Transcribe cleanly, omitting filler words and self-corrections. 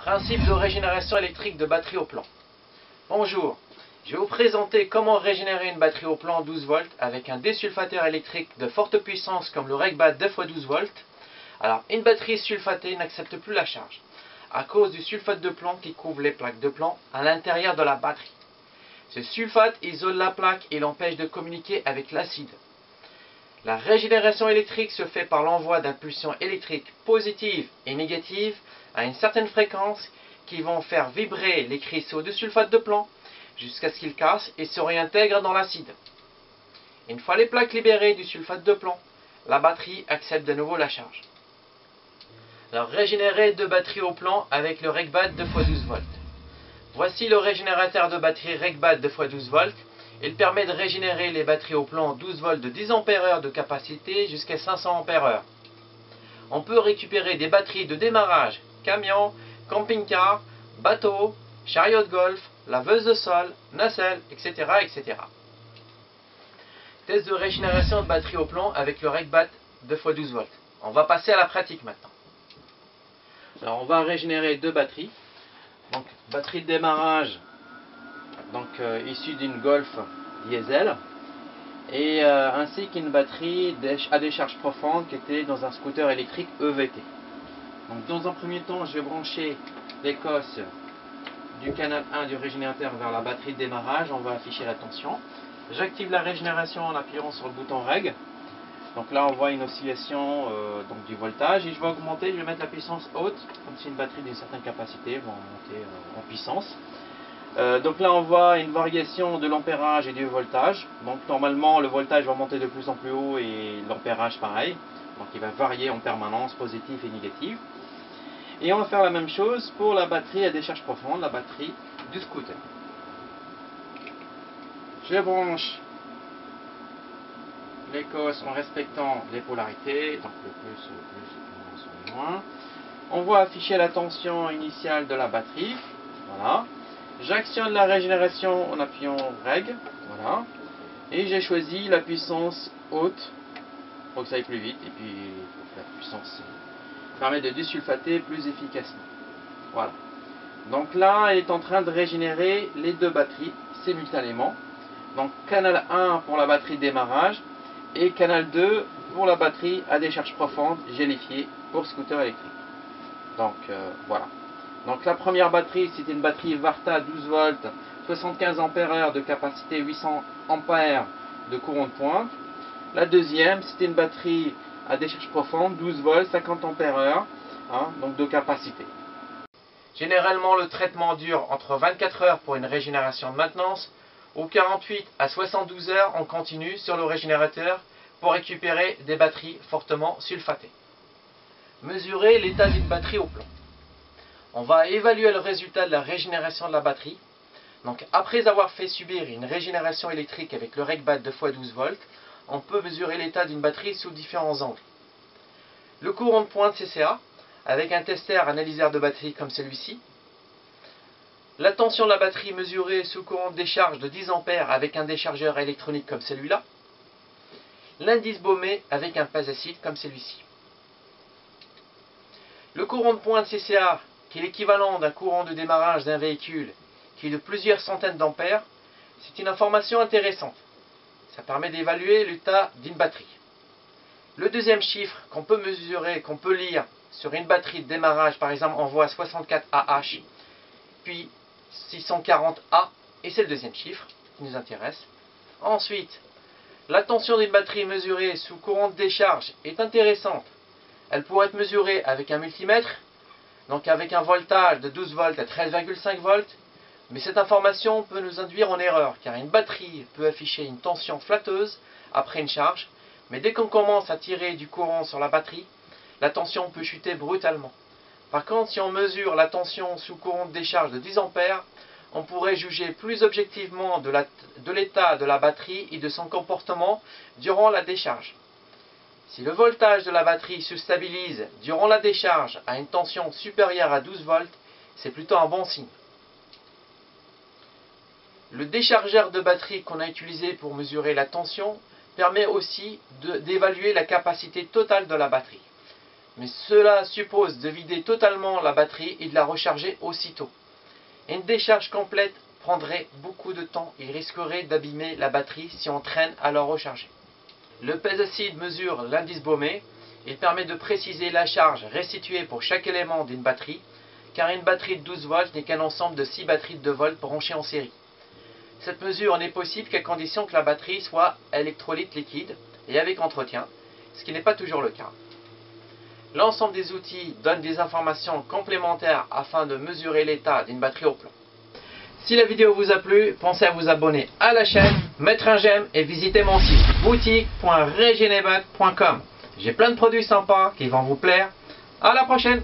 Principe de régénération électrique de batterie au plomb. Bonjour, je vais vous présenter comment régénérer une batterie au plomb 12 volts avec un désulfateur électrique de forte puissance comme le RegBat 2x12 volts. Alors, une batterie sulfatée n'accepte plus la charge à cause du sulfate de plomb qui couvre les plaques de plomb à l'intérieur de la batterie. Ce sulfate isole la plaque et l'empêche de communiquer avec l'acide. La régénération électrique se fait par l'envoi d'impulsions électriques positives et négatives à une certaine fréquence qui vont faire vibrer les cristaux de sulfate de plomb jusqu'à ce qu'ils cassent et se réintègrent dans l'acide. Une fois les plaques libérées du sulfate de plomb, la batterie accepte de nouveau la charge. Alors, régénérer deux batteries au plomb avec le RegBat 2x12 volts. Voici le régénérateur de batterie RegBat 2x12 volts. Il permet de régénérer les batteries au plomb 12 volts de 10 ampères de capacité jusqu'à 500 ampères. On peut récupérer des batteries de démarrage, camion, camping-car, bateau, chariot de golf, laveuse de sol, nacelle, etc., etc. Test de régénération de batterie au plomb avec le RegBat 2x12 volts. On va passer à la pratique maintenant. Alors, on va régénérer deux batteries. Donc, batterie de démarrage issue d'une Golf diesel et ainsi qu'une batterie à décharge profonde qui était dans un scooter électrique EVT. Donc, dans un premier temps, je vais brancher l'écosse du canal 1 du régénérateur vers la batterie de démarrage. On va afficher la tension. J'active la régénération en appuyant sur le bouton Reg. Donc là, on voit une oscillation du voltage et je vais augmenter, je vais mettre la puissance haute, comme si une batterie d'une certaine capacité va monter en puissance. Donc là, on voit une variation de l'ampérage et du voltage. Donc normalement, le voltage va monter de plus en plus haut et l'ampérage pareil. Donc il va varier en permanence, positif et négatif. Et on va faire la même chose pour la batterie à décharge profonde, la batterie du scooter. Je branche l'écosse en respectant les polarités, donc le plus, le moins. On voit afficher la tension initiale de la batterie. Voilà. J'actionne la régénération en appuyant Reg. Voilà. Et j'ai choisi la puissance haute pour que ça aille plus vite. Et puis la puissance permet de désulfater plus efficacement. Voilà. Donc là, elle est en train de régénérer les deux batteries simultanément. Donc canal 1 pour la batterie de démarrage et canal 2 pour la batterie à décharge profonde gélifiée pour scooter électrique. Donc voilà. Donc la première batterie, c'était une batterie Varta 12 volts, 75 ampères de capacité, 800 ampères de courant de pointe. La deuxième, c'était une batterie à décharge profonde, 12 volts, 50 ampères, donc de capacité. Généralement, le traitement dure entre 24 heures pour une régénération de maintenance ou 48 à 72 heures en continu sur le régénérateur pour récupérer des batteries fortement sulfatées. Mesurer l'état d'une batterie au plomb. On va évaluer le résultat de la régénération de la batterie. Donc, après avoir fait subir une régénération électrique avec le RegBat 2x12 volts, on peut mesurer l'état d'une batterie sous différents angles. Le courant de pointe CCA, avec un testeur analyseur de batterie comme celui-ci. La tension de la batterie mesurée sous courant de décharge de 10 ampères avec un déchargeur électronique comme celui-là. L'indice Baumé avec un pas acide comme celui-ci. Le courant de pointe CCA, qui est l'équivalent d'un courant de démarrage d'un véhicule qui est de plusieurs centaines d'ampères, c'est une information intéressante. Ça permet d'évaluer l'état d'une batterie. Le deuxième chiffre qu'on peut mesurer, qu'on peut lire sur une batterie de démarrage, par exemple, on voit 64 Ah, puis 640 A, et c'est le deuxième chiffre qui nous intéresse. Ensuite, la tension d'une batterie mesurée sous courant de décharge est intéressante. Elle pourrait être mesurée avec un multimètre, donc avec un voltage de 12 volts à 13,5 volts, mais cette information peut nous induire en erreur, car une batterie peut afficher une tension flatteuse après une charge, mais dès qu'on commence à tirer du courant sur la batterie, la tension peut chuter brutalement. Par contre, si on mesure la tension sous courant de décharge de 10 ampères, on pourrait juger plus objectivement de l'état de la batterie et de son comportement durant la décharge. Si le voltage de la batterie se stabilise durant la décharge à une tension supérieure à 12 volts, c'est plutôt un bon signe. Le déchargeur de batterie qu'on a utilisé pour mesurer la tension permet aussi d'évaluer la capacité totale de la batterie. mais cela suppose de vider totalement la batterie et de la recharger aussitôt. Une décharge complète prendrait beaucoup de temps et risquerait d'abîmer la batterie si on traîne à la recharger. Le pèse-acide mesure l'indice Baumé. Il permet de préciser la charge restituée pour chaque élément d'une batterie, car une batterie de 12 volts n'est qu'un ensemble de 6 batteries de 2 volts branchées en série. Cette mesure n'est possible qu'à condition que la batterie soit électrolyte liquide et avec entretien, ce qui n'est pas toujours le cas. L'ensemble des outils donne des informations complémentaires afin de mesurer l'état d'une batterie au plomb. Si la vidéo vous a plu, pensez à vous abonner à la chaîne, mettre un j'aime et visiter mon site boutique.regenebac.com. J'ai plein de produits sympas qui vont vous plaire. À la prochaine!